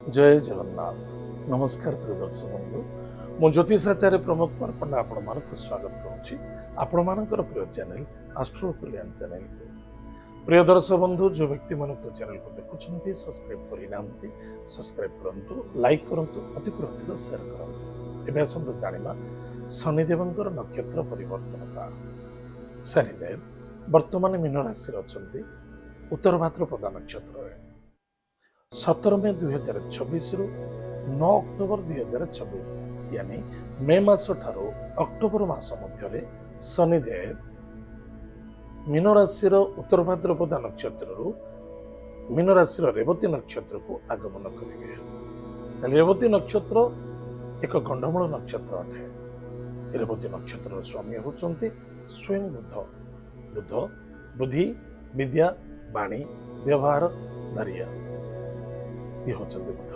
जय जगन्नाथ। नमस्कार प्रिय दर्शक बंधु, मु ज्योतिषाचार्य प्रमोद कुमार पंडा आपण मानक स्वागत करुच्ची आपण मानकर प्रिय चैनल एस्ट्रो कल्याण चैनल को। प्रिय दर्शक बंधु, जो व्यक्ति मन तो चैनल को देखुं सब्सक्राइब करना सब्सक्राइब करूँ, लाइक करूँ, अधिक अधिक शेयर करूँ। एवं आसत जाना शनिदेव नक्षत्र परिवर्तनता। शनिदेव वर्तमान मीन राशि अच्छा उत्तर भाद्रपद नक्षत्र 17 मे 2026 रु 9 अक्टोबर 2026 यानी मे मास ठारू अक्टोबर मास मध्य शनिदेव मीन राशि उत्तर भाद्रपद नक्षत्र मीन राशि रेवती नक्षत्र को आगमन करेंगे। रेवती नक्षत्र एक गंडमूल नक्षत्र अटे। रेवती नक्षत्र स्वामी होचंती स्वयं बुध। बुध बुद्धि विद्या वाणी व्यवहार धैर्य ये होचंती बुध।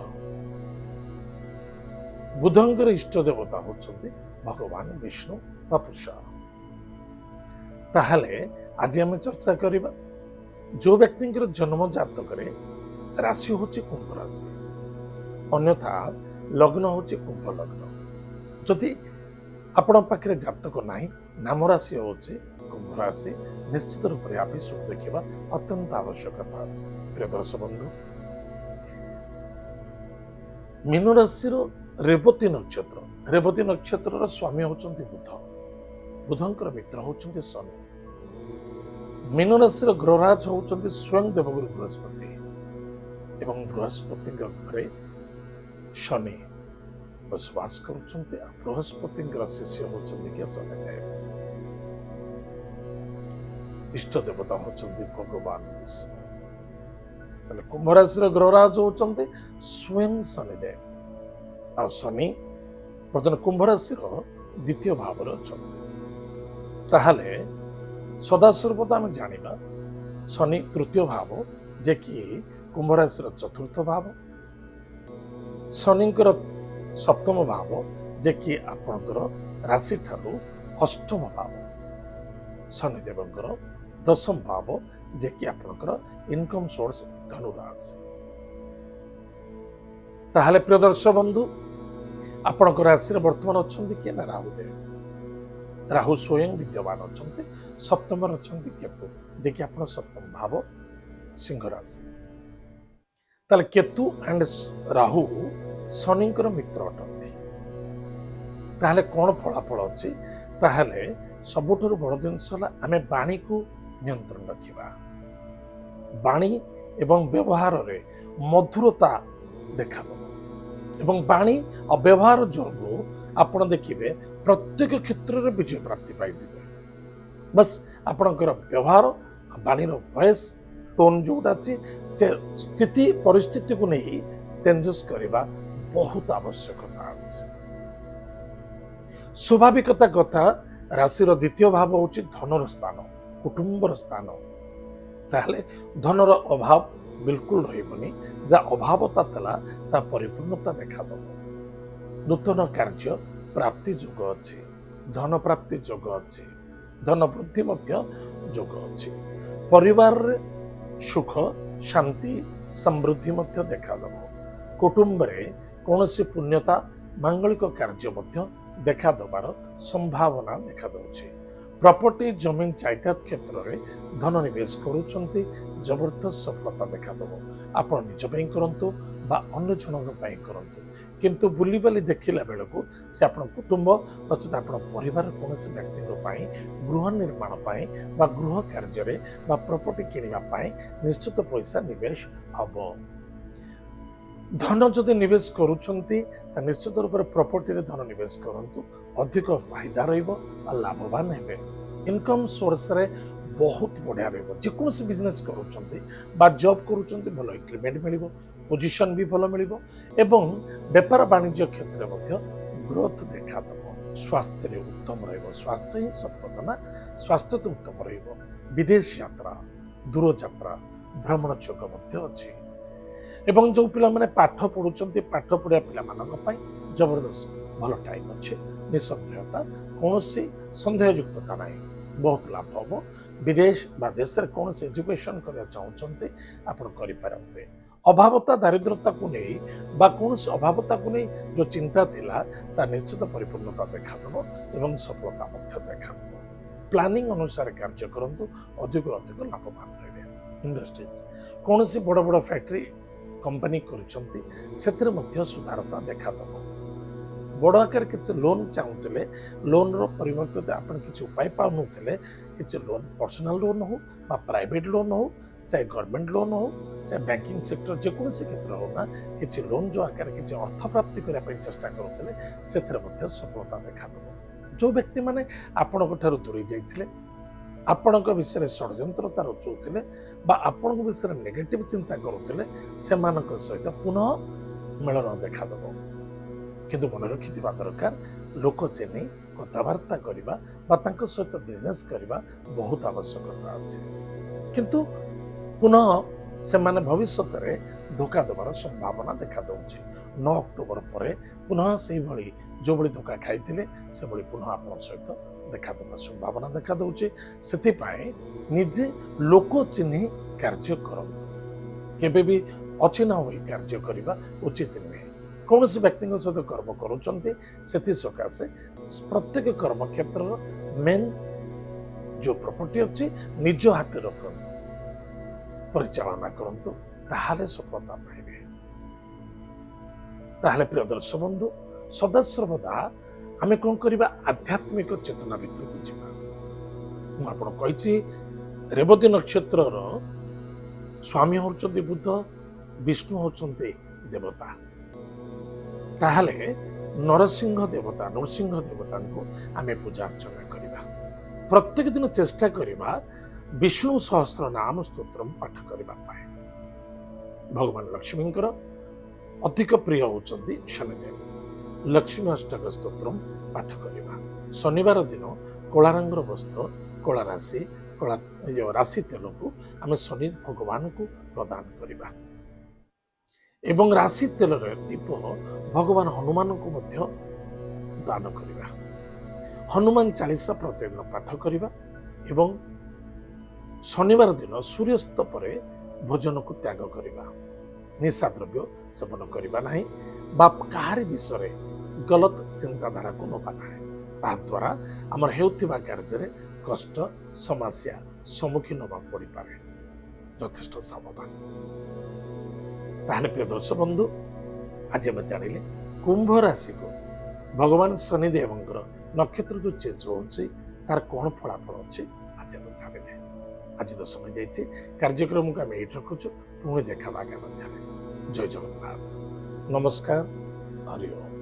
बुधंकर इष्ट देवता होचंती भगवान विष्णु वा पुरुष। ताहले आज आम चर्चा करिबा जो व्यक्ति जन्म जातक राशि होची कुंभ राशि, अन्यथा लग्न होची कुंभ लग्न। जदि आपण पाखरे जातक नाही, नाम राशि होची कुंभ राशि, निश्चित रूप से आप सब देखा अत्यंत आवश्यकता अछि। प्रिय दर्शक बंधु, मीन राशि रेवती नक्षत्र स्वामी होचंती बुध। बुधंकर मित्र होचंती शनि। मीन राशि ग्रहराज होचंती स्वयं देवगुरु बृहस्पति एवं बृहस्पति घरे शनि बसवास करुचंती। बृहस्पति शिष्य होचंती के शनिदेव। इष्ट देवता होचंती भगवान विष्णु। कुंभ राशि ग्रहराज होचंती स्वयं शनिदेव। आ शनि बर्तमान कुंभ राशि द्वितीय भाव ताहले सदासर्वदा आम जाना शनि तृतीय भाव जे कि कुंभ राशि चतुर्थ भाव, शनिंकर सप्तम भाव जे कि आपणकर राशि ठारू अष्टम भाव, शनिदेवंकर दशम भाव जे कि आपणकर इनकम सोर्स धनु राशि। ताहले प्रिय दर्शक बंधु, आपणक राशि वर्तमान अच्छा किए ना राहुदेव। राहु स्वयं विद्यमान अच्छा, सप्तम अच्छा केतु जे कि आप सप्तम भाव सिंह राशि। ताले केतु एंड राहु शनिंकर मित्र अटंती। ताहले कौन फलाफल अच्छी? ताहले सबुठारु बड़ जिनस आम वाणी को नियंत्रण रखिबा। वाणी एवं व्यवहार रे मधुरता देखा एवं वाणी और व्यवहार जो आपण देखिए प्रत्येक क्षेत्र में विजय प्राप्ति पाई। बस आपणकर व्यवहार वाणी वॉइस टोन जोटा अच्छी स्थिति परिस्थिति को नहीं चेंजेस करने बहुत आवश्यकता अच्छे। स्वाभाविकता कथा राशि द्वितीय भाव हूँ धनर स्थान, कुटुंबर स्थान। ताहले धनर अभाव बिल्कुल रही, जहाँ अभावता थला ता परिपूर्णता देखा दब। नूतन कार्य प्राप्ति जोग अच्छी, धन प्राप्ति जोग अच्छी, धन वृद्धि जोग अच्छी। परिवार रे सुख शांति समृद्धि देखा दब। कुटुंब रे कौनसी पुण्यता मांगलिक कार्य देखा दबार संभावना देखा दउछि। प्रॉपर्टी जमीन जायदाद क्षेत्र में धन निवेश करुचंती, जबरदस्त सफलता देखा दब। आप निज ପାଇଁ करंतु बा अन्य जनक ପାଇଁ करंतु, किंतु बुली बाली देखिला बेलको से आपण कुटुंब नचेत आपण परिवार कौनसी व्यक्ति गृह निर्माण पाए बा गृह कार्य रे बा प्रॉपर्टी किनिबा पाए निश्चित पैसा निवेश हब। धन जदि निवेश करुचंती निश्चित रूप से प्रॉपर्टी रे धन निवेश करंतु, अधिक फायदा रहिबो आ लाभवान हेबे। इनकम सोर्स रे बहुत बढ़िया रहिबो। जेकोसी बिजनेस करुचंती बा जॉब करुचंती भलो इंक्रीमेंट मिलिबो, पोजीशन भी भलो मिलिबो एवं व्यापार वाणिज्य क्षेत्र में ग्रोथ देखा दब। स्वास्थ्य रे उत्तम रहिबो। स्वास्थ्य ही संपदा, स्वास्थ्य तो उत्तम रहिबो। विदेश यात्रा, दूर यात्रा, भ्रमण योग अच्छी। एवं जो पिला माने पाठ पढ़ुचंती, पाठ पढ़िया पिला मानक पई जबरदस्त भलो टाइम अच्छे। निसंदेहता कौनसी संदेहयुक्तता नहीं, बहुत लाभ हम। विदेश बा देश रे कौन एजुकेशन करना चाहते आपण करि पारंते। ଅଭାବତା ଦାରିଦ୍ରତାକୁ ନେଇ ବା କୌଣସି ଅଭାବତାକୁ ନେଇ ଯେଉଁ ଚିନ୍ତା ଥିଲା ତା ନିଶ୍ଚିତ ପରିପୂର୍ଣ୍ଣତା ଦେଖାଦେବ ଏବଂ ସଫଳତା ମଧ୍ୟ ଦେଖାଦେବ। ପ୍ଲାନିଂ ଅନୁସାରେ କାର୍ଯ୍ୟ କରନ୍ତୁ, ଅଧିକରୁ ଅଧିକ ଲାଭବାନ ରହିବେ। ଇଣ୍ଡଷ୍ଟ୍ରିଜ କୌଣସି ବଡ଼ ବଡ଼ ଫ୍ୟାକ୍ଟ୍ରି କମ୍ପାନୀ କରିଛନ୍ତି, ସେଥିରେ ମଧ୍ୟ ସୁଧାରତା ଦେଖାଦେବ। ବଡ଼ ଆକାରରେ କିଛି ଲୋନ୍ ଚାହୁଁଥିଲେ, ଲୋନ୍ର ପରିବର୍ତ୍ତେ ଆପଣ କିଛି ଉପାୟ ପାଉନଥିଲେ, କିଛି ଲୋନ୍ ପର୍ସନାଲ ଲୋନ୍ ହଉ ବା ପ୍ରାଇଭେଟ୍ ଲୋନ୍ ହଉ, ଚାहे ଗଭର୍ଣ୍ଣମେଣ୍ଟ ଲୋନ୍ ହଉ, ଚାहे ବ୍ୟାଙ୍କିଂ ସେକ୍ଟର ଯେକୌଣସି କ୍ଷେତ୍ର ହଉ ନା, କିଛି ଲୋନ୍ ଯେଉଁ ଆକାରରେ କିଛି ଅର୍ଥ ପ୍ରାପ୍ତି କରିବା ପାଇଁ ଚେଷ୍ଟା କରୁଥିଲେ, ସେଥିରେ ମଧ୍ୟ ସଫଳତା ଦେଖାଦେବ। ଯେଉଁ ବ୍ୟକ୍ତିମାନେ ଆପଣଙ୍କ ଠାରୁ ଦୂରେଇ ଯାଇଥିଲେ, ଆପଣଙ୍କ ବିଷୟରେ ଷଡ଼ଯନ୍ତ୍ରତା ରଚୁଥିଲେ ବା ଆପଣଙ୍କ ବିଷୟରେ ନେଗେଟିଭ୍ ଚିନ୍ତା କରୁଥିଲେ, ସେମାନଙ୍କ ସହିତ ପୁନଃ ମିଳନ ଦେଖାଦେବ। କିନ୍ତୁ ମନେ ରଖିଥିବା ଦରକାର, ଲୋକ ଚିହ୍ନି କଥାବାର୍ତ୍ତା କରିବା ବା ତାଙ୍କ ସହିତ ବିଜନେସ୍ କରିବା ବହୁତ ଆବଶ୍ୟକତା ଅଛି। କିନ୍ତୁ ପୁନଃ ସେମାନେ ଭବିଷ୍ୟତରେ ଧୋକା ଦେବାର ସମ୍ଭାବନା ଦେଖାଦେଉଛି। 9 ଅକ୍ଟୋବର ପରେ ପୁନଃ ସେଇଭଳି ଯେଉଁଭଳି ଧୋକା ଖାଇଥିଲେ, ସେଭଳି ପୁନଃ ଆପଣଙ୍କ ସହିତ ଦେଖାଦେବାର ସମ୍ଭାବନା ଦେଖାଦେଉଛି। ସେଥିପାଇଁ ନିଜେ ଲୋକ ଚିହ୍ନି କାର୍ଯ୍ୟ କରନ୍ତୁ। କେବେ ବି ଅଚିହ୍ନା ହୋଇ କାର୍ଯ୍ୟ କରିବା ଉଚିତ ନୁହେଁ। କୌଣସି ବ୍ୟକ୍ତିଙ୍କ ସହିତ କର୍ମ କରୁଛନ୍ତି, ସେଥିସକାଶେ ପ୍ରତ୍ୟେକ କର୍ମକ୍ଷେତ୍ରର ମେନ୍ ଯେଉଁ ପ୍ରପର୍ଟି ଅଛି ନିଜ ହାତରେ ରଖନ୍ତୁ, ପରିଚାଳନା କରନ୍ତୁ, ତାହେଲେ ସଫଳତା ପାଇବେ। ତାହେଲେ ପ୍ରିୟ ଦର୍ଶକ ବନ୍ଧୁ, ସଦାସର୍ବଦା ଆମେ କ'ଣ କରିବା? ଆଧ୍ୟାତ୍ମିକ ଚେତନା ଭିତରକୁ ଯିବା। ମୁଁ ଆପଣ କହିଛି, ରେବତୀ ନକ୍ଷତ୍ରର ସ୍ୱାମୀ ହେଉଛନ୍ତି ବୁଧ, ବିଷ୍ଣୁ ହେଉଛନ୍ତି ଦେବତା। ତାହେଲେ ନରସିଂହ ଦେବତାଙ୍କୁ ଆମେ ପୂଜା ଅର୍ଚ୍ଚନା କରିବା। ପ୍ରତ୍ୟେକ ଦିନ ଚେଷ୍ଟା କରିବା ବିଷ୍ଣୁ ସହସ୍ର ନାମ ସ୍ତୋତ୍ର ପାଠ କରିବା ପାଇଁ। ଭଗବାନ ଲକ୍ଷ୍ମୀଙ୍କର ଅଧିକ ପ୍ରିୟ ହେଉଛନ୍ତି ଶନିଦେବ। ଲକ୍ଷ୍ମୀ ଅଷ୍ଟକ ସ୍ତୋତ୍ର ପାଠ କରିବା। ଶନିବାର ଦିନ କଳା ରଙ୍ଗର ବସ୍ତ୍ର, କଳା ରାଶି ତେଲକୁ ଆମେ ଶନି ଭଗବାନଙ୍କୁ ପ୍ରଦାନ କରିବା ଏବଂ ରାଶି ତେଲର ଦୀପ ଭଗବାନ ହନୁମାନଙ୍କୁ ମଧ୍ୟ ଦାନ କରିବା। ହନୁମାନ ଚାଳିଶା ପ୍ରତିଦିନ ପାଠ କରିବା ଏବଂ ଶନିବାର ଦିନ ସୂର୍ଯ୍ୟାସ୍ତ ପରେ ଭୋଜନକୁ ତ୍ୟାଗ କରିବା। ନିଶା ଦ୍ରବ୍ୟ ସେବନ କରିବା ନାହିଁ ବା କାହାରି ବିଷୟରେ ଗଲତ ଚିନ୍ତାଧାରାକୁ ନେବା ନାହିଁ। ତାହାଦ୍ୱାରା ଆମର ହେଉଥିବା କାର୍ଯ୍ୟରେ କଷ୍ଟ ସମସ୍ୟା ସମ୍ମୁଖୀନ ହେବାକୁ ପଡ଼ିପାରେ। ଯଥେଷ୍ଟ ସାବଧାନ। ତାହେଲେ ପ୍ରିୟ ଦର୍ଶକ ବନ୍ଧୁ, ଆଜି ଆମେ ଜାଣିଲେ କୁମ୍ଭ ରାଶିକୁ ଭଗବାନ ଶନିଦେବଙ୍କର ନକ୍ଷତ୍ର ଯେଉଁ ଚେଞ୍ଜ ହେଉଛି, ତାର କ'ଣ ଫଳାଫଳ ଅଛି ଆଜି ଆମେ ଜାଣିଲେ। ଆଜି ତ ସମୟ ଯାଇଛି, କାର୍ଯ୍ୟକ୍ରମକୁ ଆମେ ଏଇଠି ରଖୁଛୁ। ପୁଣି ଦେଖା ଆଗାମୀ ମଧ୍ୟରେ। ଜୟ ଜଗନ୍ନାଥ, ନମସ୍କାର, ହରି ଓମ୍।